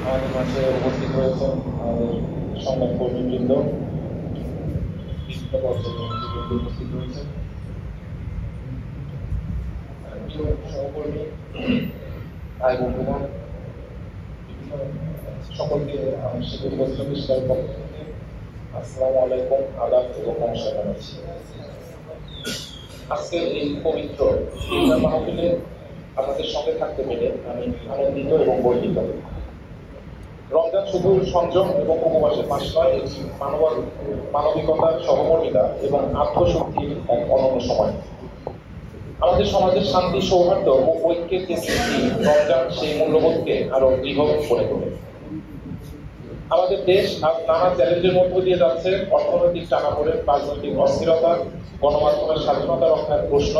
আমাদের মাঝে উপস্থিত রয়েছেন আমাদের সংবাদ কর্মীবৃন্দ, বিভিন্ন পর্যায়ে উপস্থিত রয়েছেন সহকর্মী, ভাই বন্ধুগণ, সকলকে শিক্ষক প্রতিষ্ঠানের পক্ষ থেকে আসসালামু আলাইকুম, আদাব এবং নমস্কার জানাচ্ছি। আজকে এই পবিত্র মাহফিলে আপনাদের সঙ্গে থাকতে পেরে আমি আনন্দিত এবং গর্বিত। রমজান শুধু সংযম এবং উপবাসের মাস নয়, এটি মানবিকতার, সহমর্মিতা এবং আত্মশক্তির এক অনন্য সময়। আমাদের সমাজের শান্তি, সৌহার্দ্য ও ঐক্যের যে সৃষ্টি, রমজান সেই মূল্যবোধকে আরো দৃঢ় করে তোলে। আমাদের দেশ আজ নানা চ্যালেঞ্জের মধ্য দিয়ে যাচ্ছে। অর্থনৈতিক টানাপোড়েন, রাজনৈতিক অস্থিরতা, গণমাধ্যমের স্বাধীনতা রক্ষার প্রশ্ন,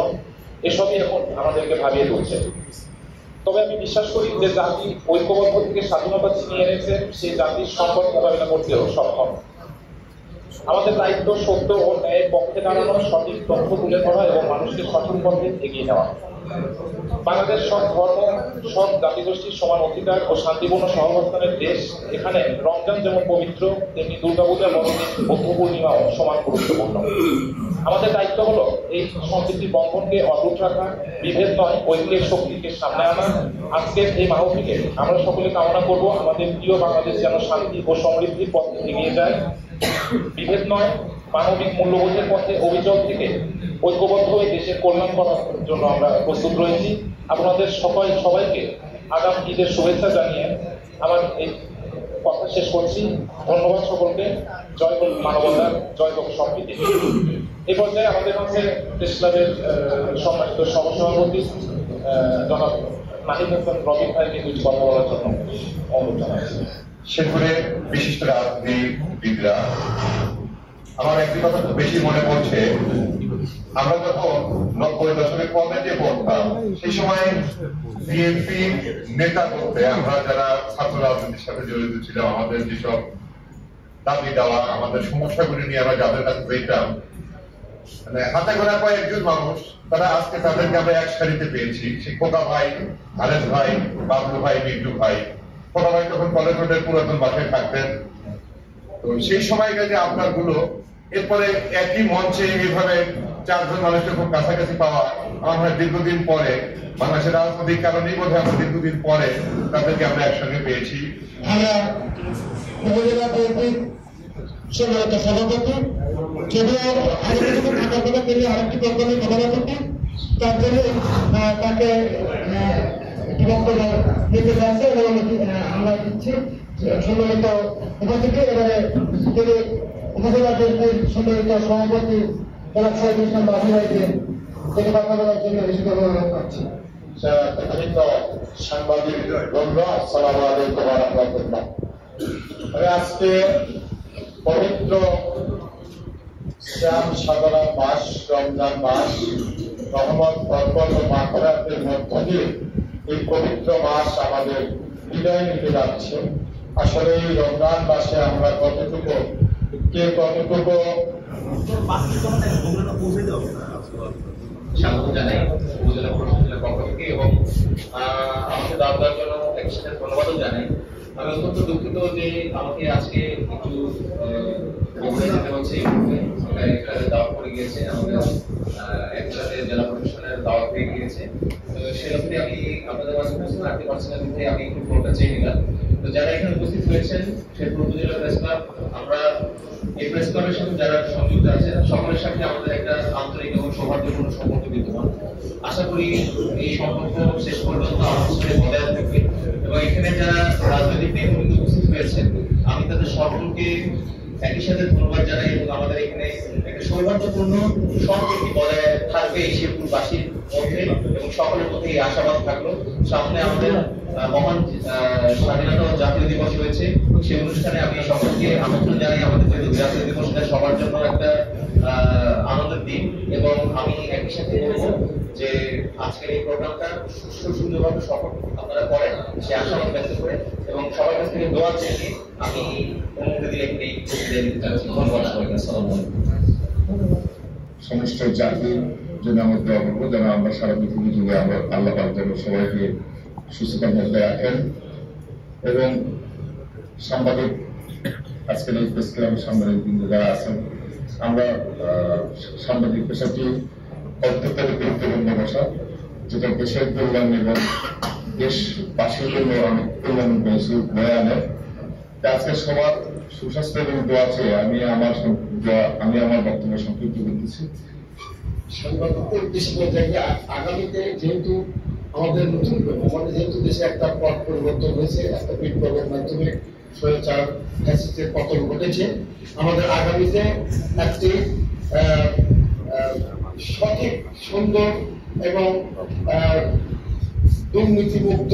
এসবই এখন আমাদেরকে ভাবিয়ে তুলছে। তবে আমি বিশ্বাস করি যে জাতি ঐক্যবদ্ধ থেকে স্বাধীনতা ছিনিয়ে এনেছে, সেই জাতির সংকট মোকাবিলা করতেও সক্ষম। আমাদের দায়িত্ব সত্য ও ন্যায়ের পক্ষে দাঁড়ানো, সঠিক তথ্য তুলে ধরা এবং মানুষকে সঠিক পথে এগিয়ে নেওয়া। বাংলাদেশ সব ধর্ম, সব জাতিগোষ্ঠীর সমান অধিকার ও শান্তিপূর্ণ সহাবস্থানের দেশ। এখানে রমজান যেমন পবিত্র, তেমনি দুর্গাপূজা, বড়দিন, বৌদ্ধ পূর্ণিমাও সমান গুরুত্বপূর্ণ। আমাদের দায়িত্ব হলো এই সম্প্রীতির বন্ধনকে অটুট রাখা, বিভেদ নয় ঐক্যের শক্তিকে সামনে আনা। আজকের এই মাহফিলে আমরা সকলে কামনা করব আমাদের প্রিয় বাংলাদেশ যেন শান্তি ও সমৃদ্ধির পথে এগিয়ে যায়। বিভেদ নয়, মানবিক মূল্যবোধের পথে অবিচল থেকে ঐক্যবদ্ধ হয়ে দেশের কল্যাণ করার জন্য আমরা প্রস্তুত রয়েছি। আপনাদের সবাইকে আগাম ঈদের শুভেচ্ছা জানিয়ে আমার এই কথা শেষ করছি। ধন্যবাদ সকলকে। জয় হোক মানবতা, জয় হোক সম্প্রীতি। এই পর্যায়ে আমাদের মাঝে প্রেস ক্লাবের সম্মানিত সহসভাপতি জনাব নাহিদ হাসান রবিন ভাইকে কিছু কথা বলার জন্য অনুরোধ জানাচ্ছি। শেরপুরের বিশিষ্ট রাজনীতিবিদরা, আমার একটি কথা খুব বেশি মনে পড়ছে। আমরা যখন 90 দশকের কলেজে পড়তাম, সেই সময় বিএনপি নেতা করতে আমরা যারা ছাত্র রাজনীতির সাথে জড়িত ছিলাম, আমাদের যেসব দাবি দেওয়া, আমাদের সমস্যাগুলি নিয়ে আমরা যাদের কাছে যেতাম, মানে হাতে গোনা কয়েকজন মানুষ, তারা আজকে তাদেরকে আমরা এক সারিতে পেয়েছি। সেই খোকা ভাই, আরেস ভাই, বাবলু ভাই, মিন্টু ভাই। খোকা ভাই তখন কলেজ রোডের পুরাতন বাসায় থাকতেন। তো সেই সময়কার যে আপনার গুলো, এরপরে একই মঞ্চে এইভাবে চারজন মানুষকে খুব কাছাকাছি পাওয়া, আমার হয় দীর্ঘদিন পরে, বাংলাদেশের রাজনৈতিক কারণেই বোধ হয় আমরা দীর্ঘদিন পরে তাদেরকে আমরা একসঙ্গে পেয়েছি। উপজেলা বিএনপির সম্মানিত সভাপতি, যদিও থাকার কথা তিনি আরেকটি প্রোগ্রামে সভাপতি, তার জন্য তাকে একটি বক্তব্য দিতে যাচ্ছে এবং আমরা দিচ্ছি। সম্মানিত উপস্থিতি, এবারে তিনি উপজেলা বিএনপির সম্মানিত সভাপতি জনাব শহীদ ইসলাম বাবু ভাইকে তিনি কথা বলার জন্য বিশেষ অনুরোধ করছি। সাংবাদিক বন্ধু, আসসালামু আলাইকুম ওয়া রাহমাতুল্লাহ। আজকে পবিত্র শ্যাম সাধনার মাস, রমজান মাস, রহমত, বরকত ও মাগফিরাতের মধ্য দিয়ে এই পবিত্র মাস আমাদের বিদায় নিতে যাচ্ছে। আসলে এই রমজান মাসে আমরা কতটুকু স্বাগত জানাই উপজেলা প্রশাসনের পক্ষ থেকে এবং আমাকে দাওয়াত দেওয়ার জন্য একসাথে ধন্যবাদও জানাই। আমি অত্যন্ত দুঃখিত যে আমাকে আজকে একটু যেতে হচ্ছে, একটা দাওয়াত পড়ে গিয়েছে, আমাদের একসাথে জেলা প্রশাসনের দাওয়াত হয়ে গিয়েছে। সেরকমই আমি আপনাদের মাঝে উপস্থিত থাকতে পারছি না, কিন্তু আমি একটু ফোনটা চেয়ে নিলাম। তো যারা এখানে উপস্থিত হয়েছেন, শেরপুর উপজেলা প্রেস ক্লাব, আমরা এই প্রেস ক্লাবের সাথে যারা সংযুক্ত আছেন সকলের সাথে আমাদের একটা আন্তরিক এবং সৌহার্দ্যপূর্ণ সম্পর্ক বিদ্যমান। আশা করি এই সম্পর্ক শেষ পর্যন্ত আমার সাথে বজায় থাকবে এবং এখানে যারা রাজনৈতিক নেতৃত্বে উপস্থিত হয়েছেন, আমি তাদের সকলকে একই সাথে ধন্যবাদ জানাই এবং আমাদের এখানে একটা সৌহার্দ্যপূর্ণ সম্পর্ক বজায় থাকবে এই শেরপুরবাসীর মধ্যে এবং সকলের মধ্যে এই আশাবাদ থাকলো। সামনে আমাদের মহান স্বাধীনতা ও জাতীয় দিবস রয়েছে, সেই অনুষ্ঠানে আমি সকলকে আমন্ত্রণ জানাই। আমাদের জাতীয় দিবসটা সবার জন্য একটা আনন্দের দিন এবং আমি একই সাথে বলবো যে আজকের এই প্রোগ্রামটা সুন্দরভাবে সফল আপনারা করেন, সে আশাবাদ ব্যক্ত করে এবং সবার কাছ থেকে দোয়া চেয়ে আমি অনুমতি দিলে একটি দিতে চাচ্ছি। ধন্যবাদ সবাইকে। আসসালামু আলাইকুম। সমস্ত জাতির জন্য আমরা দোয়া করবো যেন আমরা সারা পৃথিবী জুড়ে আমরা আল্লাহ পাক যেন সবাইকে সুস্থতার মধ্যে রাখেন এবং সাংবাদিক, আজকের এই প্রেস ক্লাবের সাংবাদিক বৃন্দ যারা আছেন, আমরা সাংবাদিক পেশাটি অত্যন্ত গুরুত্বপূর্ণ পেশা, যেটা দেশের কল্যাণ এবং দেশবাসীর জন্য অনেক কল্যাণ বয়ে আনে। আজকে সবার সুস্বাস্থ্য এবং দোয়া চেয়ে আমি আমার বক্তব্য সংক্ষিপ্ত করতেছি। সাংবাদিকদের উদ্দেশ্যে বলতে চাই যে আগামীতে যেহেতু আমাদের যেহেতু দেশে একটা পথ পরিবর্তন হয়েছে, একটা বিপ্লবের মাধ্যমে স্বৈরাচার ফ্যাসিস্টের পতন ঘটেছে, আমাদের আগামীতে একটি সঠিক, সুন্দর এবং দুর্নীতিমুক্ত,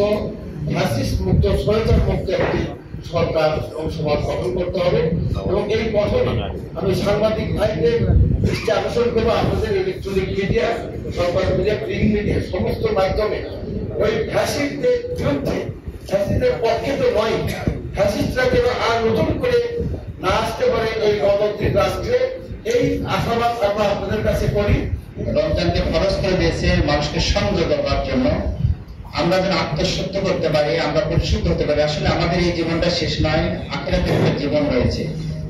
ফ্যাসিস্ট মুক্ত, স্বৈরাচার মুক্ত একটি সরকার এবং সমাজ গঠন করতে হবে। এবং এই গঠনে আমি সাংবাদিক ভাইদের দৃষ্টি আকর্ষণ করবো, আমাদের ইলেকট্রনিক মিডিয়া, সরকার মিডিয়া, প্রিন্ট মিডিয়া সমস্ত মাধ্যমে ওই ফ্যাসিস্টদের বিরুদ্ধে, ফ্যাসিস্টের পক্ষে তো নয়, ফ্যাসিস্টরা যেন আর নতুন করে না আসতে পারে এই গণতান্ত্রিক রাষ্ট্রে, এই আশাবাদ আমরা আপনাদের কাছে করি। রমজানকে খরচ করে দিয়েছে মানুষকে সংযোগ করার জন্য। আমরা যেন আত্মসত্য করতে পারি, আমরা পরিশুদ্ধ হতে পারি। আসলে আমাদের এই জীবনটা শেষ নয়, আখিরাতের একটা জীবন রয়েছে।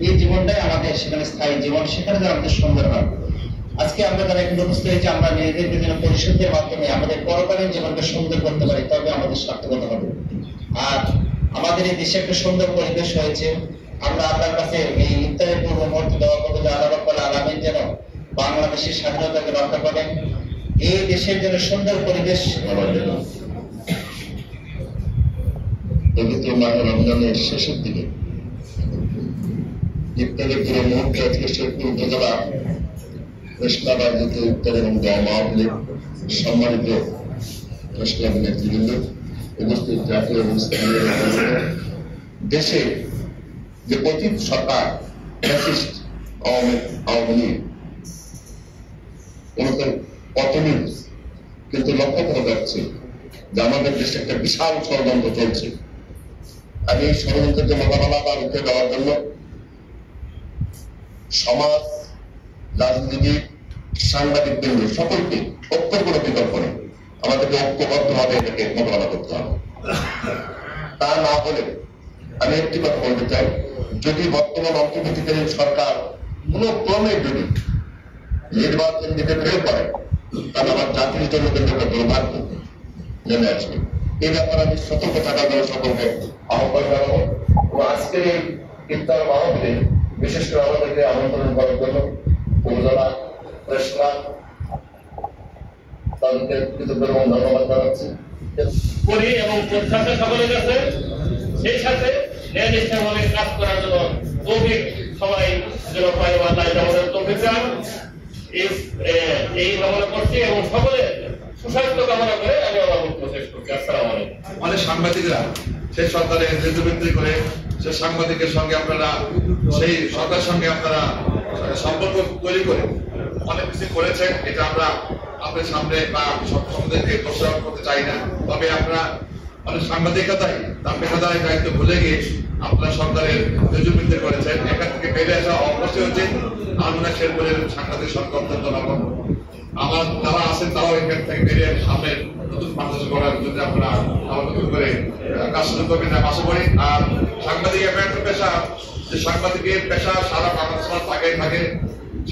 এই জীবনটাই আমাদের সেখানে স্থায়ী জীবন, সেখানে যেন আমাদের সুন্দর হয়। আজকে আমরা যারা এখানে উপস্থিত হয়েছি, আমরা নিজেদেরকে যেন পরিশুদ্ধের মাধ্যমে আমাদের পরকালীন জীবনকে সুন্দর করতে পারি, তবে আমাদের সার্থকতা হবে। আর আমাদের এই দেশে একটা সুন্দর পরিবেশ হয়েছে। আমরা আল্লাহর কাছে এই ইফতারের পূর্ব মুহূর্তে দোয়া করবো যে আল্লাহ রাব্বুল আলামিন যেন বাংলাদেশের স্বাধীনতাকে রক্ষা করেন, এই দেশের জন্য সুন্দর পরিবেশ হওয়ার জন্য। পবিত্র মাহে রমজানের শেষের দিকে ইফতারের পুরো মুহূর্তে আজকে শেরপুর উপজেলা প্রেসক্লাব আয়োজিত ইফতার এবং দোয়া মাহফিলে সম্মানিত প্রেসক্লাব নেতৃবৃন্দ, উপস্থিত জাতীয় এবং স্থানীয় দেশে যে অতীত সরকার ফ্যাসিস্ট আওয়ামী লীগ ওনাদের পতনই, কিন্তু লক্ষ্য করা যাচ্ছে যে আমাদের দেশে একটা বিশাল ষড়যন্ত্র চলছে। আমি এই ষড়যন্ত্রকে মোকাবেলা বা রুখে দেওয়ার জন্য সমাজ, রাজনীতিবিদ, সাংবাদিক বৃন্দ সকলকে ঐক্যের কোনো বিকল্প নেই, আমাদেরকে ঐক্যবদ্ধভাবে এটাকে মোকাবেলা করতে হবে। তা না হলে আমি একটি কথা বলতে চাই, যদি বর্তমান অন্তর্বর্তীকালীন সরকার কোন ক্রমে যদি নির্বাচন দিতে ফেল করে, তাহলে আমার জাতির জন্য কিন্তু একটা দুর্ভাগ্য নেমে আসবে। এই ব্যাপারে আমি সতর্ক থাকার জন্য সকলকে আহ্বান জানাবো। এবং আজকের এই ইফতার মাহফিলে বিশেষ করে আমাদেরকে আমন্ত্রণ করার জন্য উপজেলা প্রেস ক্লাব তাদেরকে কৃতজ্ঞ এবং ধন্যবাদ জানাচ্ছি করি এবং প্রত্যাশা সকলের কাছে, সেই সাথে নিষ্ঠাভাবে কাজ করার জন্য তৌফিক সবাই যেন পায়, আল্লাহ আমাদের তৌফিক দেন, এই কামনা করছি এবং সকলে সুস্বাস্থ্য কামনা করে আমি আমার বক্তব্য শেষ করছি। আসসালামু আলাইকুম। অনেক সাংবাদিকরা সেই সরকারের নেতৃবৃন্দি করে সেই সাংবাদিকের সঙ্গে আপনারা, সেই সরকারের সঙ্গে আপনারা সম্পর্ক তৈরি করে অনেক কিছু করেছেন। এটা আমরা আপনাদের সামনে বা সমাজকে প্রসারণ করতে চাই না, তবে আপনারা অনেক সাংবাদিকতাই তার পেশাদারি দায়িত্ব ভুলে গিয়ে আপনারা সরকারের নেতৃবৃন্দি করেছেন। এখান থেকে বেড়ে আসা অবশ্যই হচ্ছে আমরা শেরপুরের সাংবাদিক সংখ্যা অত্যন্ত নগণ্য। আমার যারা আছেন তারাও এখান থেকে বেরিয়ে সামনে নতুন বাংলাদেশ করার জন্য আপনারা আবার নতুন করে কাজ শুরু করবেন আশা করি। আর সাংবাদিক এমন একটা পেশা, যে সাংবাদিকের পেশা সারা বাংলাদেশ তাকায় থাকে,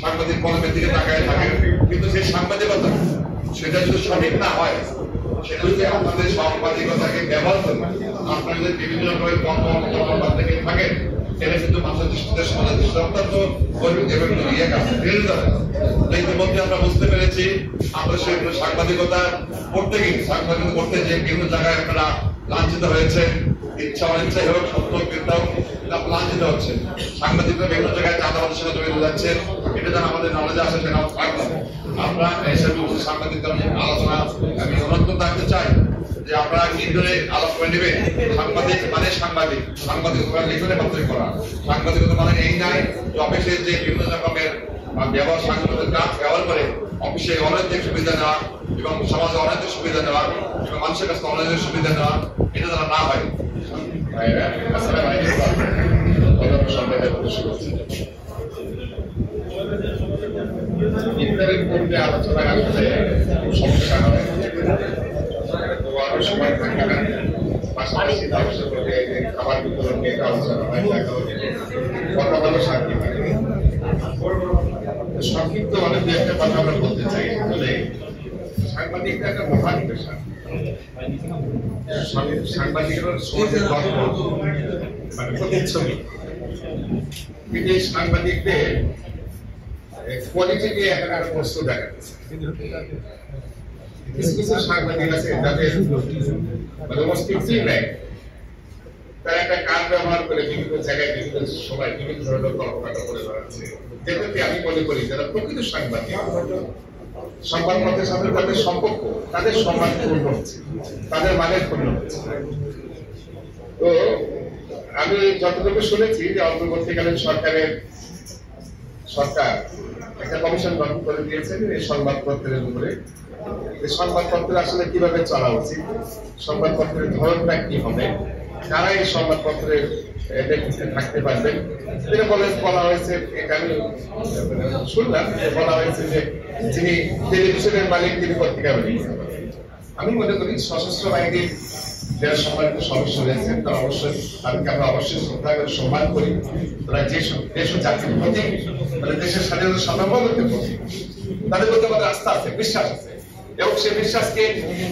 সাংবাদিক কলমের দিকে তাকায় থাকে, কিন্তু সেই সাংবাদিকতা সেটা যদি সঠিক না হয়, সেটা যদি আপনাদের সাংবাদিকতাকে ব্যবহার করে আপনারা যদি বিভিন্ন রকমের কর্মকর্তা থেকে থাকেন, এটা কিন্তু মানুষের দৃষ্টিতে সমাজের দৃষ্টিতে অত্যন্ত ইয়ে কাজ বিরোধিতা। ইতিমধ্যে আমরা বুঝতে পেরেছি আমরা সেই সাংবাদিকতা করতে গিয়ে, সাংবাদিকতা করতে যে বিভিন্ন জায়গায় আপনারা লাঞ্ছিত হয়েছে, ইচ্ছা অনিচ্ছাই হোক, সত্য মিথ্যাও লাঞ্ছিত হচ্ছে। সাংবাদিকরা বিভিন্ন জায়গায় চাঁদাবাদের সাথে জড়িত যাচ্ছে, এটা যেন আমাদের নলেজে আসে, সেটাও থাকবে। আমরা এসব সাংবাদিকদের আলোচনা আমি অনুরোধ রাখতে চাই যে আপনারা নির্দলে আলোচনা নেবেন। সাংবাদিক মানে সাংবাদিক, সাংবাদিকতা নির্দলে মাত্রই করা। সাংবাদিকতা মানে এই নাই যে অফিসে যে বিভিন্ন রকমের ব্যবহার, সাংবাদিক কাজ ব্যবহার করে অফিসে অনৈতিক সুবিধা নেওয়া এবং সমাজে অনৈতিক সুবিধা নেওয়া এবং মানুষের কাছে অনৈতিক সুবিধা নেওয়া, এটা যেন না হয়। ইফতারের পূর্বে আলোচনা আসলে সমস্যা হয়, সময় থাকে না, পাশাপাশি খাবার বিতরণ নিয়ে একটা আলোচনা হয়, কথা বলে শান্তি হয়। সংক্ষিপ্ত অনেক দু একটা কথা আমরা বলতে চাই। আসলে সাংবাদিকটা একটা মহান পেশা। সাংবাদিকের সমাজের মানে প্রতিচ্ছবি। কিন্তু এই সাংবাদিকদের কোয়ালিটি নিয়ে একটা প্রশ্ন দেখা যাচ্ছে। কিছু কিছু সাংবাদিক আছে যাদের মানে অস্তিত্বই নাই, তারা একটা কাজ ব্যবহার করে বিভিন্ন জায়গায় বিভিন্ন সময় বিভিন্ন ধরনের কর্মকাণ্ড করে বেড়াচ্ছে। যেটাতে আমি মনে করি যারা প্রকৃত সাংবাদিক, সংবাদপত্রের সাথে তাদের সম্পর্ক, তাদের সম্মান পূর্ণ হচ্ছে, তাদের মানের পূর্ণ হচ্ছে। তো আমি যতটুকু শুনেছি যে অন্তর্বর্তীকালীন সরকার একটা কমিশন গঠন করে দিয়েছেন এই সংবাদপত্রের উপরে। সংবাদপত্র আসলে কিভাবে চলা উচিত, সংবাদপত্রের ধরনটা কি হবে, কারা এই সংবাদপত্রের নেতৃত্বে থাকতে পারবেন, এটা বলা হয়েছে। এটা আমি শুনলাম যে বলা হয়েছে যে যিনি টেলিভিশনের মালিক তিনি পত্রিকা মালিক। আমি মনে করি সশস্ত্র বাহিনীর যারা সম্মানিত সদস্য রয়েছেন তারা অবশ্যই, তাদেরকে আমরা অবশ্যই শ্রদ্ধা করে সম্মান করি। তারা যে দেশ ও জাতির প্রতি, মানে দেশের স্বাধীনতা সার্বভৌমত্বের প্রতি তাদের প্রতি আমাদের আস্থা আছে, বিশ্বাস আছে, এবং সেই বিশ্বাসকে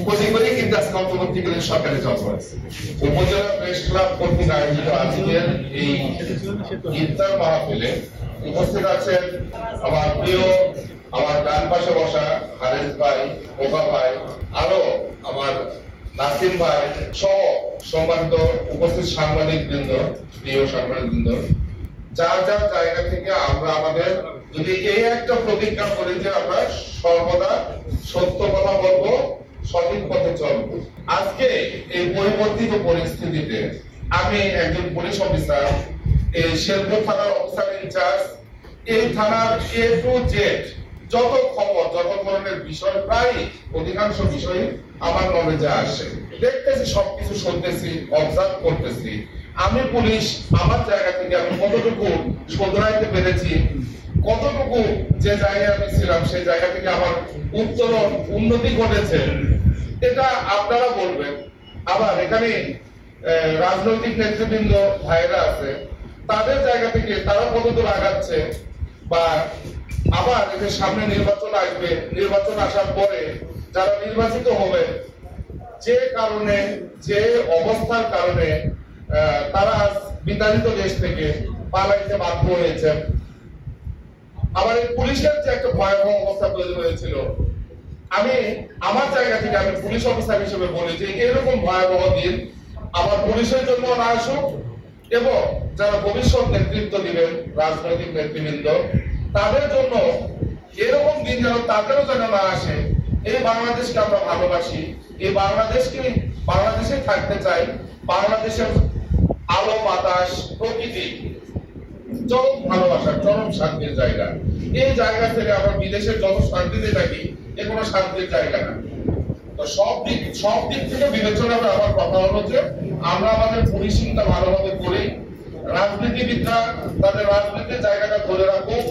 প্রতি করেই কিন্তু আজকে অন্তর্বর্তীকালীন সরকারের জন্ম হয়েছে। উপজেলা প্রেস ক্লাব কর্তৃক আয়োজিত আজকের এই ইফতার মাহফিলে উপস্থিত আছেন আমার প্রিয়, আমার ডান পাশে বসা হারেস ভাই, ওকা ভাই, আরো আমার নাসিম ভাই সহ সম্মানিত উপস্থিত সাংবাদিক বৃন্দ, প্রিয় সাংবাদিক বৃন্দ, যার যার জায়গা থেকে আমরা আমাদের যদি এই একটা প্রতিজ্ঞা করি যে আমরা সর্বদা সত্য কথা বলবো, সঠিক পথে চলবো। আজকে এই পরিবর্তিত পরিস্থিতিতে আমি একজন পুলিশ অফিসার, এই শেরপুর থানার অফিসার ইনচার্জ, এই থানার A to Z যত খবর, যত ধরনের বিষয়, প্রায় অধিকাংশ বিষয় আমার নলেজে আসে, দেখতেছি, সবকিছু শুনতেছি, অবজার্ভ করতেছি। আমি পুলিশ, আমার জায়গা থেকে আমি কতটুকু শোধরাইতে পেরেছি, কতটুকু যে জায়গায় আমি ছিলাম সেই জায়গা থেকে আমার উত্তরণ উন্নতি ঘটেছে, এটা আপনারা বলবেন। আবার এখানে রাজনৈতিক নেতৃবৃন্দ ভাইরা আছে, তাদের জায়গা থেকে তারা কতদূর আগাচ্ছে, বা আবার এদের সামনে নির্বাচন আসবে, নির্বাচন আসার পরে যারা নির্বাচিত হবে, যে কারণে, যে অবস্থার কারণে তারা বিতাড়িত দেশ থেকে পালাইতে বাধ্য হয়েছে, আবার এই পুলিশের যে একটা ভয়াবহ অবস্থা তৈরি হয়েছিল, আমি আমার জায়গা থেকে আমি পুলিশ অফিসার হিসেবে বলি যে এরকম ভয়াবহ দিন আমার পুলিশের জন্য না আসুক, এবং যারা ভবিষ্যৎ নেতৃত্ব দিবেন, রাজনৈতিক নেতৃবৃন্দ, তাদের জন্য এরকম দিন যেন তাদেরও যেন না আসে। এই বাংলাদেশকে আমরা ভালোবাসি, এই বাংলাদেশে থাকতে চাই। বাংলাদেশের আলো বাতাস প্রকৃতি চরম ভালোবাসার, চরম শান্তির জায়গা। এই জায়গা থেকে আমরা বিদেশের যত শান্তিতে থাকি, এ কোনো শান্তির জায়গা না। তো সব দিক থেকে বিবেচনা করে আমার কথা হলো যে আমরা আমাদের পুলিশিংটা ভালোভাবে করি, রাজনীতিবিদরা তাদের রাজনীতির জায়গাটা ধরে রাখুক।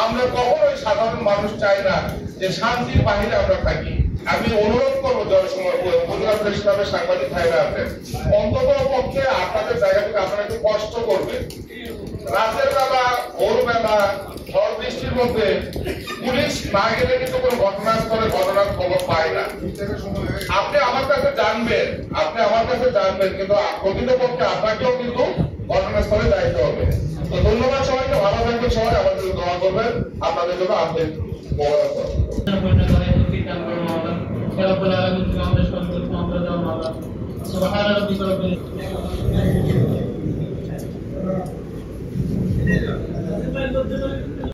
আমরা কখনোই সাধারণ মানুষ চাই না যে শান্তির বাহিরে আমরা থাকি। আমি অনুরোধ করবো উপজেলা প্রেস ক্লাবের সাংবাদিক ভাইরা আছেন, অন্তত পক্ষে আপনাদের জায়গা থেকে আপনারা একটু কষ্ট করবেন। রাতের বেলা, ভোরবেলা, ঝড় বৃষ্টির মধ্যে পুলিশ না গেলে কিন্তু কোনো ঘটনাস্থলে ঘটনার খবর পায় না। আপনি আমার কাছে জানবেন, কিন্তু প্রকৃতপক্ষে আপনাকেও কিন্তু ঘটনাস্থলে যাইতে হবে। তো ধন্যবাদ সবাইকে, ভালো থাকবেন সবাই, আমাদের দোয়া করবেন, আপনাদের জন্য আন্তরিক সুবহান রাব্বিকা রাব্বিল